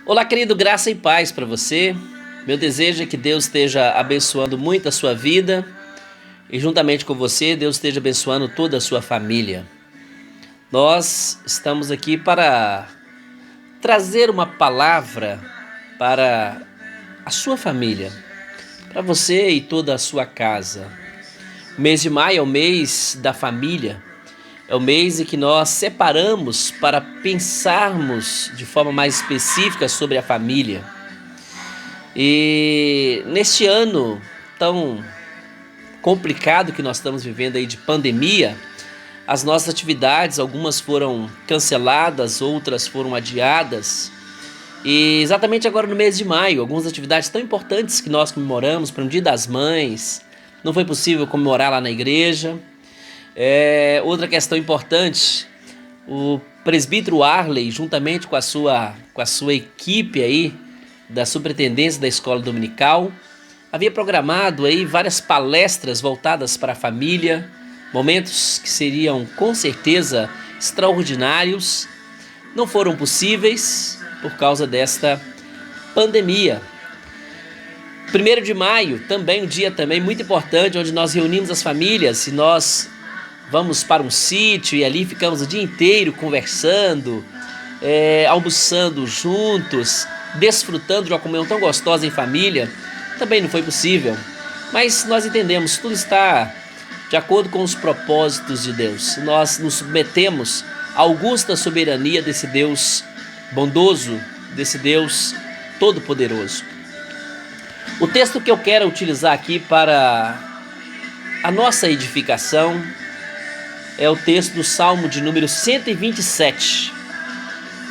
Olá, querido, graça e paz para você. Meu desejo é que Deus esteja abençoando muito a sua vida e, juntamente com você, Deus esteja abençoando toda a sua família. Nós estamos aqui para trazer uma palavra para a sua família, para você e toda a sua casa. O mês de maio é o mês da família. É o mês em que nós separamos para pensarmos de forma mais específica sobre a família. E neste ano tão complicado que nós estamos vivendo aí de pandemia, as nossas atividades, algumas foram canceladas, outras foram adiadas. E exatamente agora no mês de maio, algumas atividades tão importantes que nós comemoramos, para o Dia das Mães, não foi possível comemorar lá na igreja. Outra questão importante, o presbítero Arley, juntamente com a sua equipe aí da superintendência da escola dominical, havia programado aí várias palestras voltadas para a família, momentos que seriam com certeza extraordinários, não foram possíveis por causa desta pandemia. 1º de maio, também um dia também muito importante, onde nós reunimos as famílias e nós vamos para um sítio e ali ficamos o dia inteiro conversando, almoçando juntos, desfrutando de uma comunhão tão gostosa em família. Também não foi possível, mas nós entendemos, tudo está de acordo com os propósitos de Deus. Nós nos submetemos à augusta soberania desse Deus bondoso, desse Deus todo-poderoso. O texto que eu quero utilizar aqui para a nossa edificação é o texto do Salmo de número 127.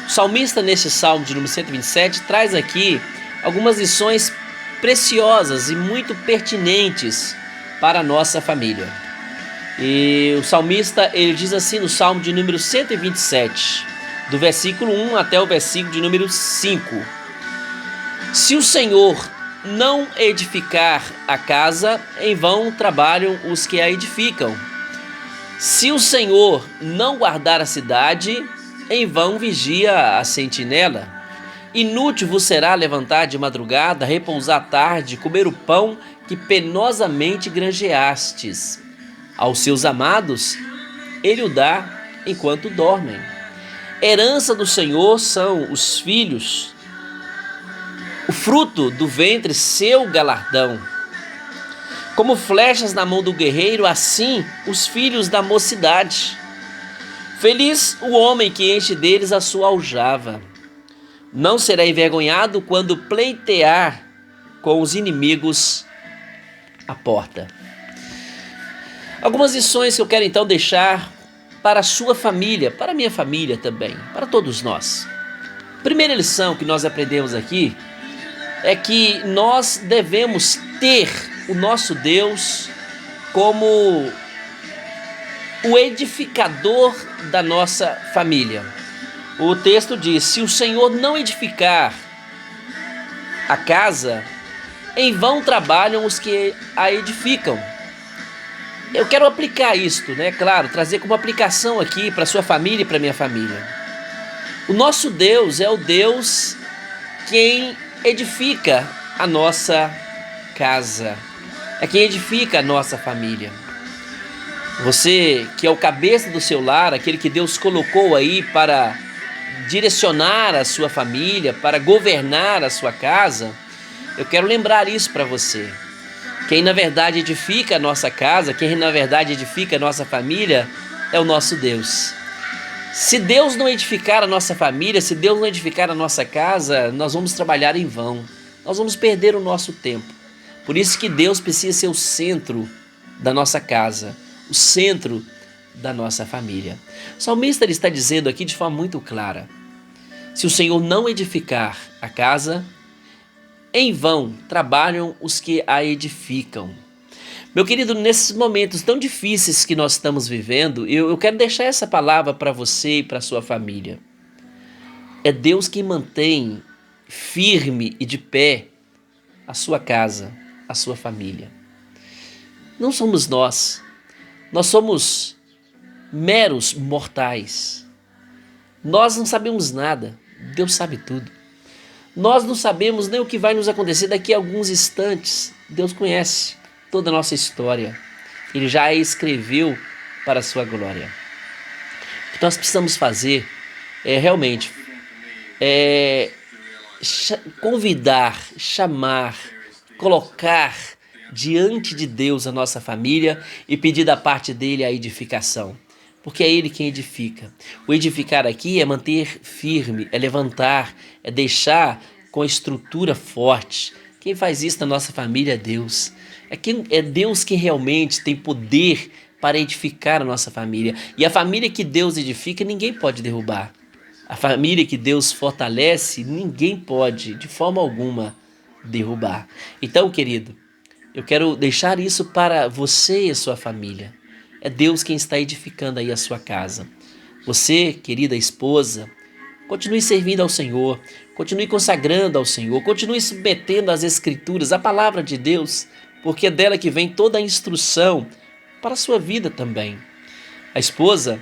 O salmista, neste Salmo de número 127, traz aqui algumas lições preciosas e muito pertinentes para a nossa família. E o salmista, ele diz assim no Salmo de número 127, do versículo 1 até o versículo de número 5. Se o Senhor não edificar a casa, em vão trabalham os que a edificam. Se o Senhor não guardar a cidade, em vão vigia a sentinela. Inútil vos será levantar de madrugada, repousar à tarde, comer o pão que penosamente granjeastes. Aos seus amados, ele o dá enquanto dormem. Herança do Senhor são os filhos, o fruto do ventre seu galardão. Como flechas na mão do guerreiro, assim os filhos da mocidade. Feliz o homem que enche deles a sua aljava. Não será envergonhado quando pleitear com os inimigos à porta. Algumas lições que eu quero então deixar para a sua família, para a minha família também, para todos nós. Primeira lição que nós aprendemos aqui é que nós devemos ter o nosso Deus como o edificador da nossa família. O texto diz: se o Senhor não edificar a casa, em vão trabalham os que a edificam. Eu quero aplicar isto, né? Claro, trazer como aplicação aqui para a sua família e para a minha família. O nosso Deus é o Deus quem edifica a nossa casa. É quem edifica a nossa família. Você que é o cabeça do seu lar, aquele que Deus colocou aí para direcionar a sua família, para governar a sua casa, eu quero lembrar isso para você. Quem na verdade edifica a nossa casa, quem na verdade edifica a nossa família, é o nosso Deus. Se Deus não edificar a nossa família, se Deus não edificar a nossa casa, nós vamos trabalhar em vão. Nós vamos perder o nosso tempo. Por isso que Deus precisa ser o centro da nossa casa, o centro da nossa família. O salmista ele está dizendo aqui de forma muito clara: se o Senhor não edificar a casa, em vão trabalham os que a edificam. Meu querido, nesses momentos tão difíceis que nós estamos vivendo, eu quero deixar essa palavra para você e para a sua família. É Deus quem mantém firme e de pé a sua casa, a sua família. Não somos nós. Nós somos meros mortais. Nós não sabemos nada. Deus sabe tudo. Nós não sabemos nem o que vai nos acontecer daqui a alguns instantes. Deus conhece toda a nossa história. Ele já a escreveu para a sua glória. O que nós precisamos fazer é realmente convidar, chamar, colocar diante de Deus a nossa família e pedir da parte dele a edificação. Porque é ele quem edifica. O edificar aqui é manter firme, é levantar, é deixar com a estrutura forte. Quem faz isso na nossa família é Deus. É Deus que realmente tem poder para edificar a nossa família. E a família que Deus edifica, ninguém pode derrubar. A família que Deus fortalece, ninguém pode, de forma alguma, derrubar. Então, querido, eu quero deixar isso para você e a sua família. É Deus quem está edificando aí a sua casa. Você, querida esposa, continue servindo ao Senhor, continue consagrando ao Senhor, continue submetendo às Escrituras, à palavra de Deus, porque é dela que vem toda a instrução para a sua vida também. A esposa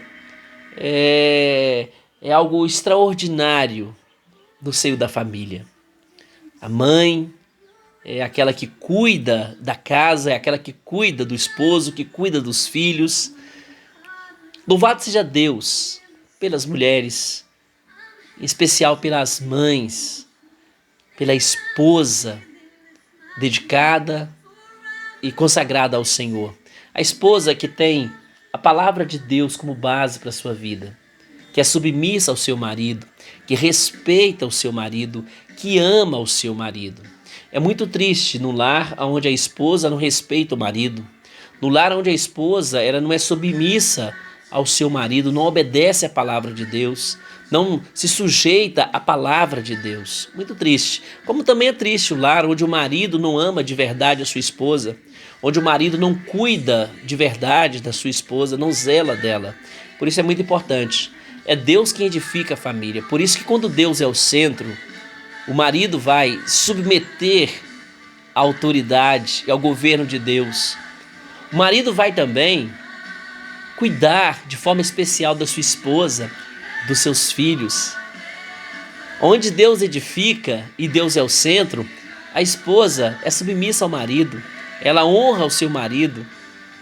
é algo extraordinário no seio da família. A mãe é aquela que cuida da casa, é aquela que cuida do esposo, que cuida dos filhos. Louvado seja Deus pelas mulheres, em especial pelas mães, pela esposa dedicada e consagrada ao Senhor. A esposa que tem a palavra de Deus como base para a sua vida, que é submissa ao seu marido, que respeita o seu marido, que ama o seu marido. É muito triste no lar onde a esposa não respeita o marido, no lar onde a esposa ela não é submissa ao seu marido, não obedece à palavra de Deus, não se sujeita à palavra de Deus. Muito triste. Como também é triste o lar onde o marido não ama de verdade a sua esposa, onde o marido não cuida de verdade da sua esposa, não zela dela. Por isso é muito importante. É Deus quem edifica a família. Por isso que quando Deus é o centro, o marido vai submeter à autoridade e ao governo de Deus. O marido vai também cuidar de forma especial da sua esposa, dos seus filhos. Onde Deus edifica e Deus é o centro, a esposa é submissa ao marido, ela honra o seu marido,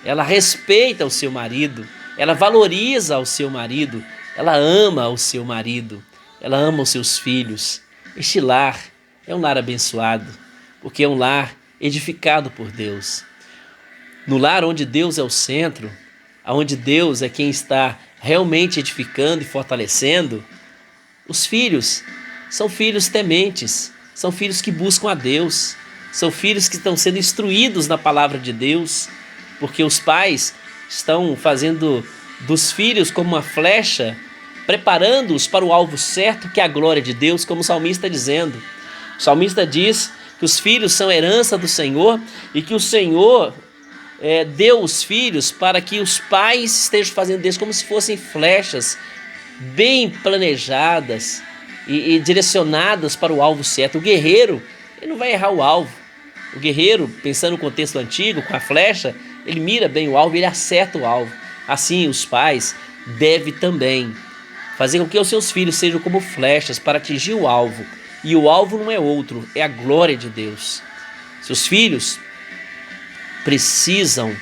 ela respeita o seu marido, ela valoriza o seu marido, ela ama o seu marido, ela ama os seus filhos. Este lar é um lar abençoado, porque é um lar edificado por Deus. No lar onde Deus é o centro, onde Deus é quem está realmente edificando e fortalecendo, os filhos são filhos tementes, são filhos que buscam a Deus, são filhos que estão sendo instruídos na palavra de Deus, porque os pais estão fazendo dos filhos como uma flecha, preparando-os para o alvo certo, que é a glória de Deus, como o salmista está dizendo. O salmista diz que os filhos são herança do Senhor e que o Senhor deu os filhos para que os pais estejam fazendo deles como se fossem flechas bem planejadas e direcionadas para o alvo certo. O guerreiro, ele não vai errar o alvo. O guerreiro, pensando no contexto antigo, com a flecha, ele mira bem o alvo, ele acerta o alvo. Assim, os pais devem também fazer com que os seus filhos sejam como flechas para atingir o alvo. E o alvo não é outro, é a glória de Deus. Seus filhos precisam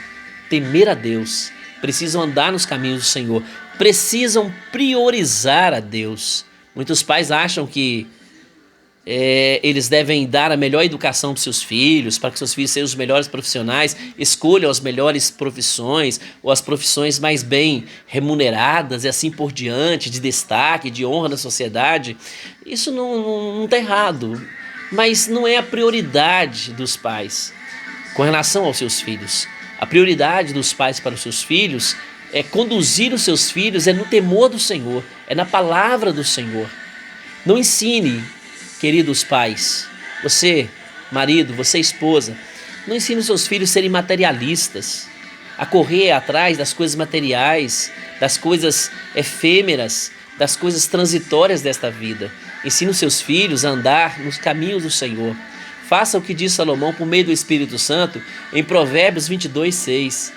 temer a Deus, precisam andar nos caminhos do Senhor, precisam priorizar a Deus. Muitos pais acham que eles devem dar a melhor educação para seus filhos, para que seus filhos sejam os melhores profissionais, escolham as melhores profissões ou as profissões mais bem remuneradas e assim por diante, de destaque, de honra na sociedade. Isso não está errado, mas não é a prioridade dos pais com relação aos seus filhos. A prioridade dos pais para os seus filhos é conduzir os seus filhos no temor do Senhor, na palavra do Senhor. Não ensine, queridos pais, você, marido, você, esposa, não ensine os seus filhos a serem materialistas, a correr atrás das coisas materiais, das coisas efêmeras, das coisas transitórias desta vida. Ensine os seus filhos a andar nos caminhos do Senhor. Faça o que diz Salomão por meio do Espírito Santo em Provérbios 22:6.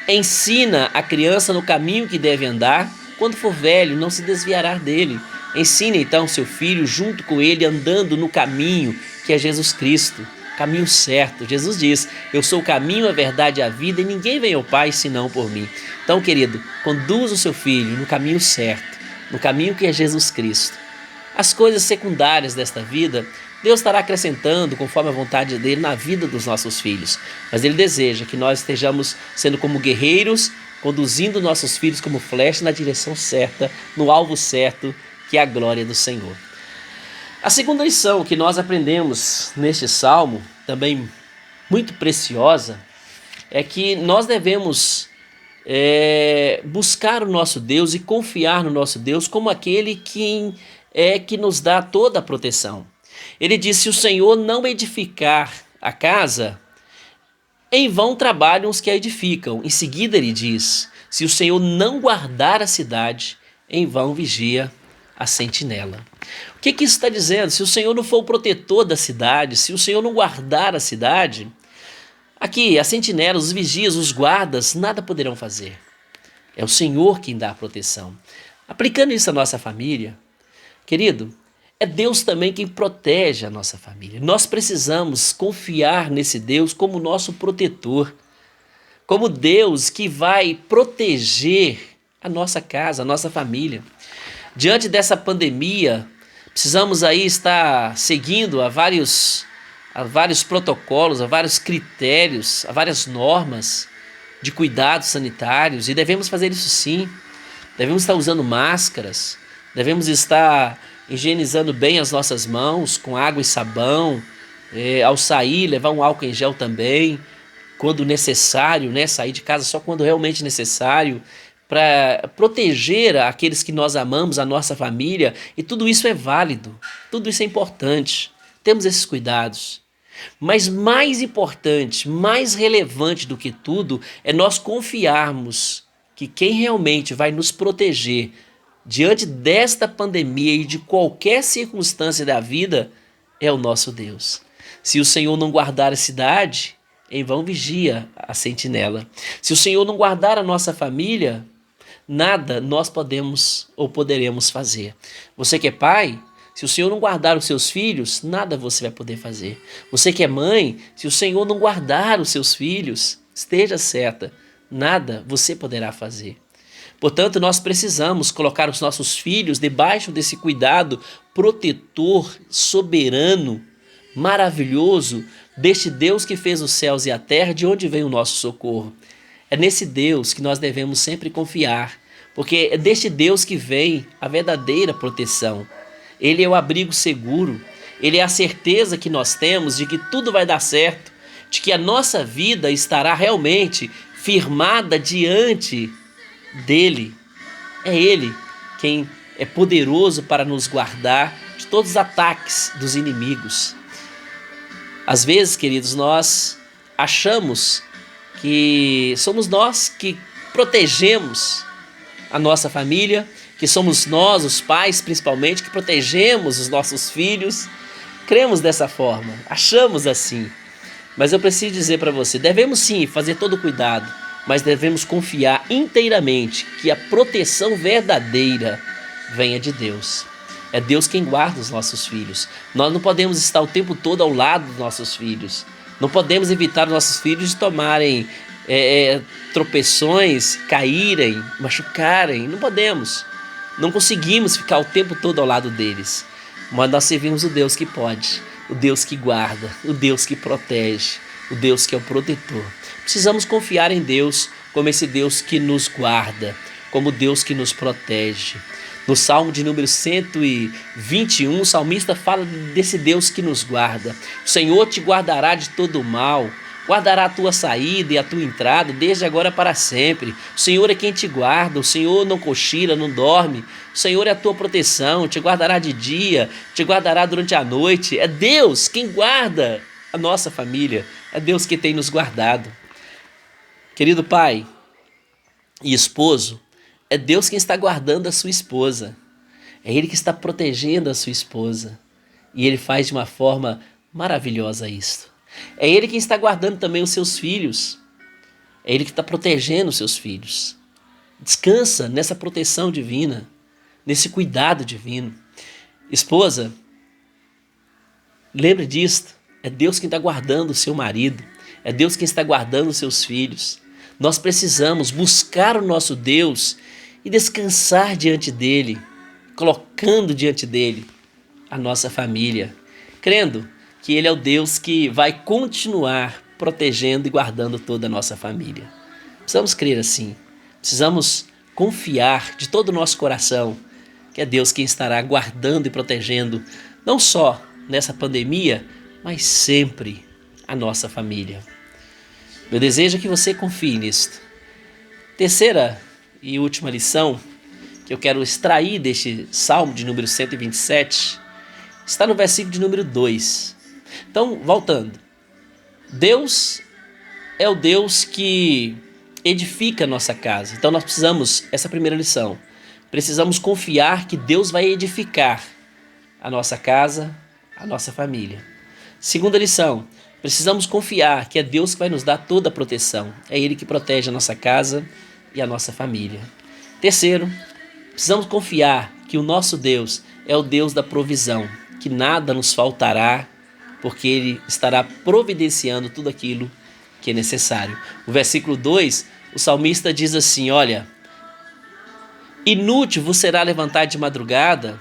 Ensina a criança no caminho que deve andar, quando for velho não se desviará dele. Ensine então seu filho junto com ele, andando no caminho que é Jesus Cristo, caminho certo. Jesus diz: eu sou o caminho, a verdade e a vida, e ninguém vem ao Pai senão por mim. Então, querido, conduza o seu filho no caminho certo, no caminho que é Jesus Cristo. As coisas secundárias desta vida, Deus estará acrescentando conforme a vontade dele na vida dos nossos filhos. Mas ele deseja que nós estejamos sendo como guerreiros, conduzindo nossos filhos como flecha na direção certa, no alvo certo, que é a glória do Senhor. A segunda lição que nós aprendemos neste salmo, também muito preciosa, é que nós devemos buscar o nosso Deus e confiar no nosso Deus como aquele que nos dá toda a proteção. Ele diz: se o Senhor não edificar a casa, em vão trabalham os que a edificam. Em seguida ele diz: se o Senhor não guardar a cidade, em vão vigia a sentinela. O que isso está dizendo? Se o Senhor não for o protetor da cidade, se o Senhor não guardar a cidade, aqui a sentinela, os vigias, os guardas, nada poderão fazer. É o Senhor quem dá a proteção. Aplicando isso à nossa família, querido, é Deus também quem protege a nossa família. Nós precisamos confiar nesse Deus como nosso protetor, como Deus que vai proteger a nossa casa, a nossa família. Diante dessa pandemia, precisamos aí estar seguindo a vários protocolos, a vários critérios, a várias normas de cuidados sanitários, e devemos fazer isso sim. Devemos estar usando máscaras, devemos estar higienizando bem as nossas mãos com água e sabão, ao sair levar um álcool em gel também, quando necessário, né? Sair de casa só quando realmente necessário, para proteger aqueles que nós amamos, a nossa família, e tudo isso é válido, tudo isso é importante, temos esses cuidados. Mas mais importante, mais relevante do que tudo, é nós confiarmos que quem realmente vai nos proteger diante desta pandemia e de qualquer circunstância da vida é o nosso Deus. Se o Senhor não guardar a cidade, em vão vigia a sentinela. Se o Senhor não guardar a nossa família, nada nós podemos ou poderemos fazer. Você que é pai, se o Senhor não guardar os seus filhos, nada você vai poder fazer. Você que é mãe, se o Senhor não guardar os seus filhos, esteja certa, nada você poderá fazer. Portanto, nós precisamos colocar os nossos filhos debaixo desse cuidado protetor, soberano, maravilhoso, deste Deus que fez os céus e a terra, de onde vem o nosso socorro. É nesse Deus que nós devemos sempre confiar, porque é deste Deus que vem a verdadeira proteção. Ele é o abrigo seguro, ele é a certeza que nós temos de que tudo vai dar certo, de que a nossa vida estará realmente firmada diante dele. É ele quem é poderoso para nos guardar de todos os ataques dos inimigos. Às vezes, queridos, nós achamos que somos nós que protegemos a nossa família, que somos nós, os pais principalmente, que protegemos os nossos filhos. Cremos dessa forma, achamos assim. Mas eu preciso dizer para você, devemos sim fazer todo o cuidado, mas devemos confiar inteiramente que a proteção verdadeira venha de Deus. É Deus quem guarda os nossos filhos. Nós não podemos estar o tempo todo ao lado dos nossos filhos. Não podemos evitar os nossos filhos de tomarem tropeções, caírem, machucarem. Não podemos. Não conseguimos ficar o tempo todo ao lado deles. Mas nós servimos o Deus que pode, o Deus que guarda, o Deus que protege, o Deus que é o protetor. Precisamos confiar em Deus como esse Deus que nos guarda, como Deus que nos protege. No Salmo de número 121, o salmista fala desse Deus que nos guarda. O Senhor te guardará de todo o mal, guardará a tua saída e a tua entrada, desde agora para sempre. O Senhor é quem te guarda, o Senhor não cochila, não dorme. O Senhor é a tua proteção, te guardará de dia, te guardará durante a noite. É Deus quem guarda a nossa família, é Deus que tem nos guardado. Querido pai e esposo, é Deus quem está guardando a sua esposa. É Ele que está protegendo a sua esposa. E Ele faz de uma forma maravilhosa isso. É Ele quem está guardando também os seus filhos. É Ele que está protegendo os seus filhos. Descansa nessa proteção divina, nesse cuidado divino. Esposa, lembre disto. É Deus quem está guardando o seu marido. É Deus quem está guardando os seus filhos. Nós precisamos buscar o nosso Deus e descansar diante dele, colocando diante dele a nossa família, crendo que ele é o Deus que vai continuar protegendo e guardando toda a nossa família. Precisamos crer assim. Precisamos confiar de todo o nosso coração que é Deus quem estará guardando e protegendo, não só nessa pandemia, mas sempre a nossa família. Meu desejo é que você confie nisto. Terceira e última lição que eu quero extrair deste Salmo de número 127 está no versículo de número 2. Então, voltando. Deus é o Deus que edifica a nossa casa. Então nós precisamos, essa é a primeira lição, precisamos confiar que Deus vai edificar a nossa casa, a nossa família. Segunda lição, precisamos confiar que é Deus que vai nos dar toda a proteção. É Ele que protege a nossa casa e a nossa família. Terceiro, precisamos confiar que o nosso Deus é o Deus da provisão, que nada nos faltará, porque Ele estará providenciando tudo aquilo que é necessário. O versículo 2, o salmista diz assim, olha, inútil vos será levantar de madrugada,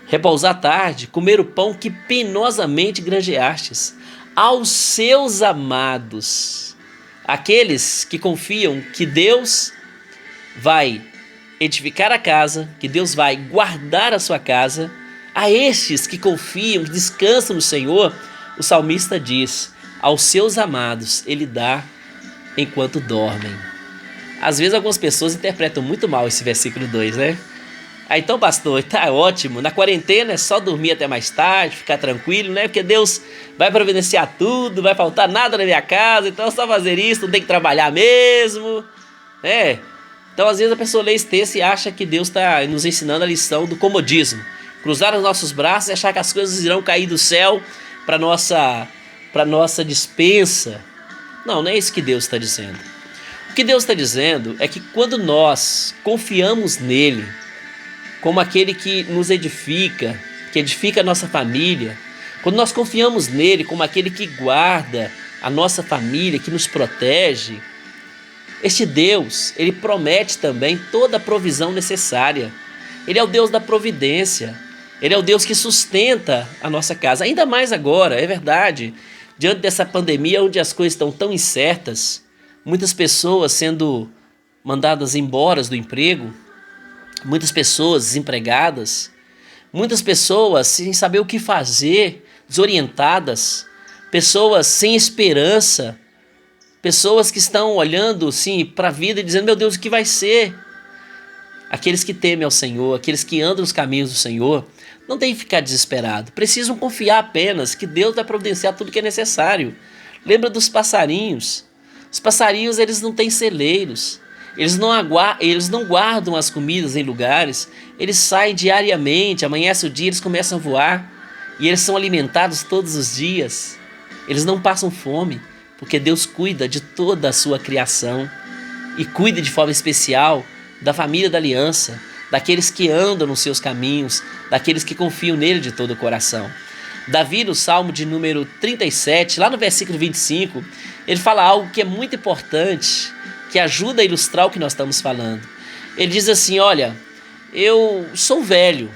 repousar tarde, comer o pão que penosamente granjeastes aos seus amados. Aqueles que confiam que Deus vai edificar a casa, que Deus vai guardar a sua casa, a estes que confiam, que descansam no Senhor, o salmista diz, aos seus amados ele dá enquanto dormem. Às vezes algumas pessoas interpretam muito mal esse versículo 2, né? Ah, então pastor, tá ótimo, na quarentena é só dormir até mais tarde, ficar tranquilo, né? Porque Deus vai providenciar tudo, não vai faltar nada na minha casa, então é só fazer isso, não tem que trabalhar mesmo, né? Então às vezes a pessoa lê esse texto e acha que Deus está nos ensinando a lição do comodismo, cruzar os nossos braços e achar que as coisas irão cair do céu para nossa dispensa. Não é isso que Deus está dizendo. O que Deus está dizendo é que quando nós confiamos nele, como aquele que nos edifica, que edifica a nossa família, quando nós confiamos nele como aquele que guarda a nossa família, que nos protege, este Deus, ele promete também toda a provisão necessária. Ele é o Deus da providência, ele é o Deus que sustenta a nossa casa, ainda mais agora, é verdade, diante dessa pandemia onde as coisas estão tão incertas, muitas pessoas sendo mandadas embora do emprego, muitas pessoas desempregadas, muitas pessoas sem saber o que fazer, desorientadas, pessoas sem esperança, pessoas que estão olhando sim, para a vida e dizendo, meu Deus, o que vai ser? Aqueles que temem ao Senhor, aqueles que andam nos caminhos do Senhor, não tem que ficar desesperado, precisam confiar apenas que Deus vai providenciar tudo que é necessário. Lembra dos passarinhos? Os passarinhos, eles não têm celeiros, eles não guardam as comidas em lugares, eles saem diariamente, amanhece o dia, eles começam a voar e eles são alimentados todos os dias. Eles não passam fome, porque Deus cuida de toda a sua criação e cuida de forma especial da família da aliança, daqueles que andam nos seus caminhos, daqueles que confiam nele de todo o coração. Davi, no Salmo de número 37, lá no versículo 25, ele fala algo que é muito importante, que ajuda a ilustrar o que nós estamos falando. Ele diz assim, olha, eu sou velho,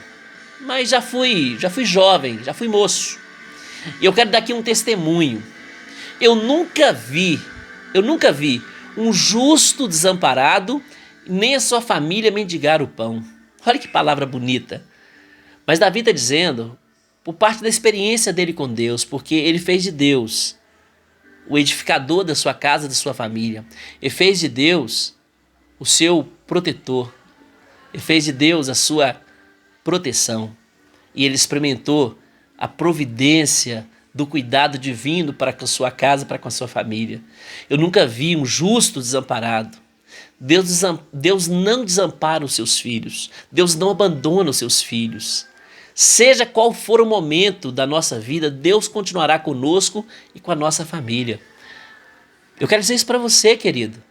mas já fui jovem, já fui moço. E eu quero dar aqui um testemunho. Eu nunca vi um justo desamparado, nem a sua família mendigar o pão. Olha que palavra bonita. Mas Davi está dizendo, por parte da experiência dele com Deus, porque ele fez de Deus o edificador da sua casa, da sua família. Ele fez de Deus o seu protetor. Ele fez de Deus a sua proteção. E ele experimentou a providência do cuidado divino para com a sua casa, para com a sua família. Eu nunca vi um justo desamparado. Deus não desampara os seus filhos. Deus não abandona os seus filhos. Seja qual for o momento da nossa vida, Deus continuará conosco e com a nossa família. Eu quero dizer isso para você, querido.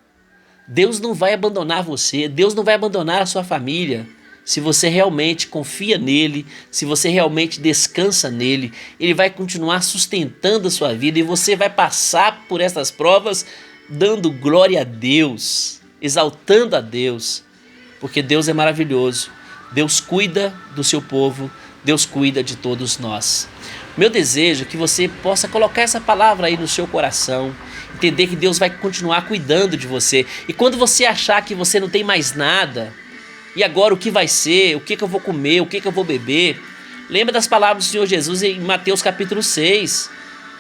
Deus não vai abandonar você, Deus não vai abandonar a sua família. se você realmente confia nele, se você realmente descansa nele, ele vai continuar sustentando a sua vida e você vai passar por essas provas dando glória a Deus, exaltando a Deus, porque Deus é maravilhoso, Deus cuida do seu povo, Deus cuida de todos nós. Meu desejo é que você possa colocar essa palavra aí no seu coração, entender que Deus vai continuar cuidando de você. E quando você achar que você não tem mais nada, e agora o que vai ser, o que eu vou comer, o que eu vou beber, lembra das palavras do Senhor Jesus em Mateus capítulo 6.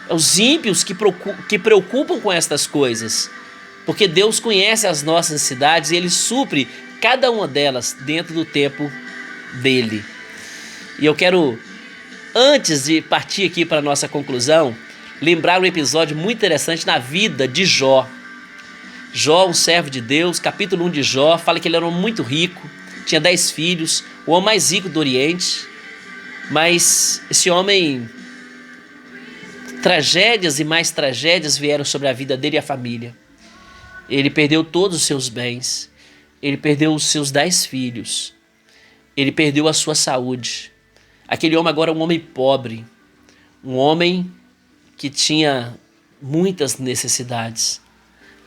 É os ímpios que preocupam com estas coisas, porque Deus conhece as nossas necessidades e Ele supre cada uma delas dentro do tempo dEle. E eu quero, antes de partir aqui para a nossa conclusão, lembrar um episódio muito interessante na vida de Jó. Jó, um servo de Deus, capítulo 1 de Jó, fala que ele era um homem muito rico, tinha 10 filhos, o homem mais rico do Oriente, mas esse homem, tragédias e mais tragédias vieram sobre a vida dele e a família. Ele perdeu todos os seus bens, ele perdeu os seus 10 filhos, ele perdeu a sua saúde. Aquele homem agora é um homem pobre, um homem que tinha muitas necessidades,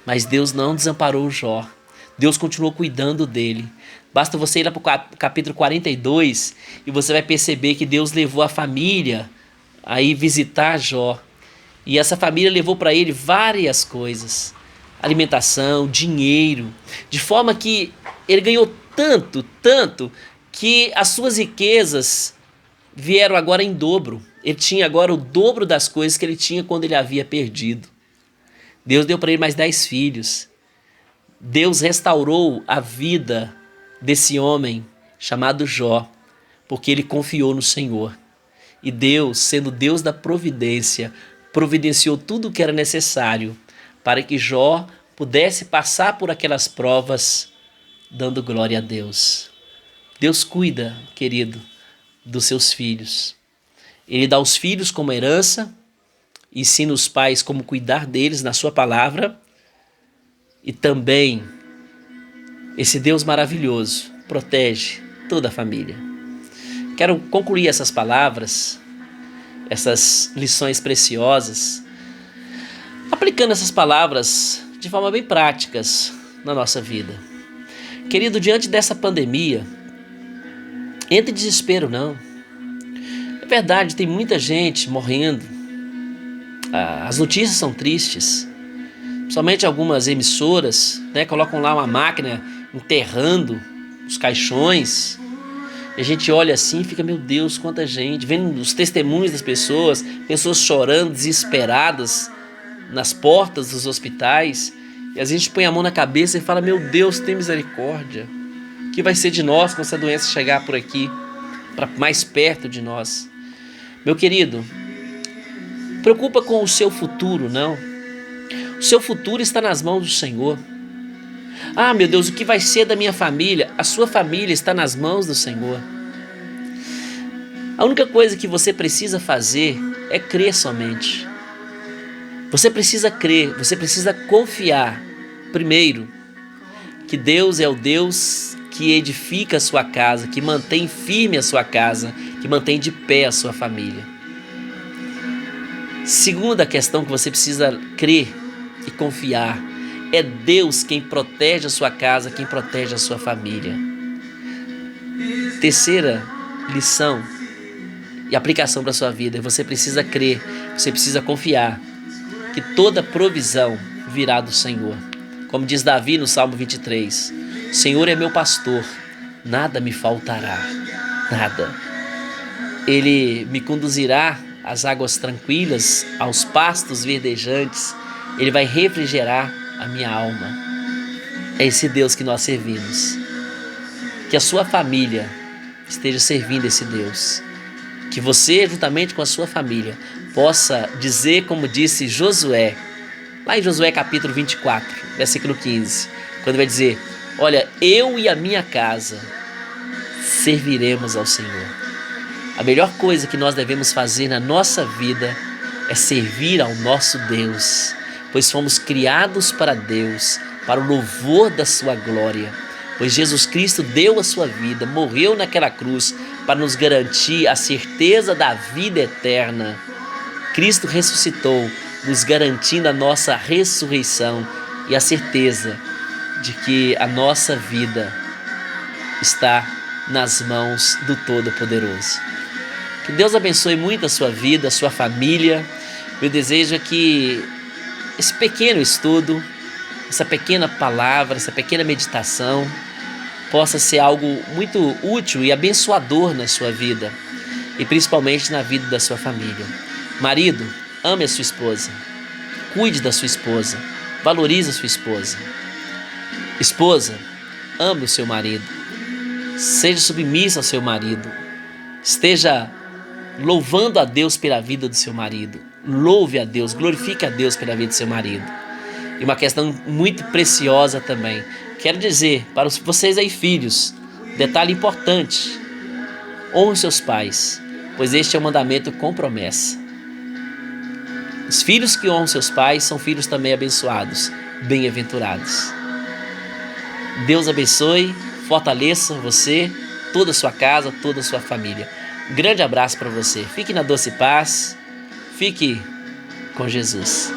mas Deus não desamparou o Jó. Deus continuou cuidando dele. Basta você ir lá para o capítulo 42 e você vai perceber que Deus levou a família a ir visitar Jó. E essa família levou para ele várias coisas, alimentação, dinheiro, de forma que ele ganhou tanto, que as suas riquezas vieram agora em dobro. Ele tinha agora o dobro das coisas que ele tinha quando ele havia perdido. Deus deu para ele mais 10 filhos. Deus restaurou a vida desse homem chamado Jó, porque ele confiou no Senhor. E Deus, sendo Deus da providência, providenciou tudo o que era necessário para que Jó pudesse passar por aquelas provas dando glória a Deus. Deus cuida, querido, dos seus filhos. Ele dá os filhos como herança, ensina os pais como cuidar deles na sua palavra, e também esse Deus maravilhoso protege toda a família. Quero concluir essas palavras, essas lições preciosas, aplicando essas palavras de forma bem práticas na nossa vida. Querido, diante dessa pandemia, entre em desespero não. É verdade, tem muita gente morrendo. As notícias são tristes. Somente algumas emissoras, colocam lá uma máquina enterrando os caixões. E a gente olha assim e fica, meu Deus, quanta gente. Vendo os testemunhos das pessoas chorando, desesperadas, nas portas dos hospitais. E a gente põe a mão na cabeça e fala, meu Deus, tem misericórdia. O que vai ser de nós quando essa doença chegar por aqui, para mais perto de nós? Meu querido, preocupa com o seu futuro, não. O seu futuro está nas mãos do Senhor. Ah, meu Deus, o que vai ser da minha família? A sua família está nas mãos do Senhor. A única coisa que você precisa fazer é crer somente. Você precisa crer, você precisa confiar, primeiro, que Deus é o Deus que edifica a sua casa, que mantém firme a sua casa, que mantém de pé a sua família. Segunda questão que você precisa crer e confiar, é Deus quem protege a sua casa, quem protege a sua família. Terceira lição e aplicação para a sua vida, você precisa crer, você precisa confiar que toda provisão virá do Senhor. Como diz Davi no Salmo 23, o Senhor é meu pastor, nada me faltará, nada. Ele me conduzirá às águas tranquilas, aos pastos verdejantes, Ele vai refrigerar a minha alma. É esse Deus que nós servimos. Que a sua família esteja servindo esse Deus. Que você, juntamente com a sua família, possa dizer como disse Josué, lá em Josué capítulo 24, versículo 15, quando vai dizer, olha, eu e a minha casa serviremos ao Senhor. A melhor coisa que nós devemos fazer na nossa vida é servir ao nosso Deus, pois fomos criados para Deus, para o louvor da sua glória, pois Jesus Cristo deu a sua vida, morreu naquela cruz para nos garantir a certeza da vida eterna. Cristo ressuscitou, nos garantindo a nossa ressurreição e a certeza de que a nossa vida está nas mãos do Todo-Poderoso. Que Deus abençoe muito a sua vida, a sua família. Meu desejo é que esse pequeno estudo, essa pequena palavra, essa pequena meditação possa ser algo muito útil e abençoador na sua vida e principalmente na vida da sua família. Marido, ame a sua esposa, cuide da sua esposa, valorize a sua esposa. Esposa, ame o seu marido, seja submissa ao seu marido, esteja louvando a Deus pela vida do seu marido, louve a Deus, glorifique a Deus pela vida do seu marido. E uma questão muito preciosa também, quero dizer para vocês aí filhos, detalhe importante, honre seus pais, pois este é um mandamento com promessa. Os filhos que honram seus pais são filhos também abençoados, bem-aventurados. Deus abençoe, fortaleça você, toda a sua casa, toda a sua família. Um grande abraço para você. Fique na doce paz. Fique com Jesus.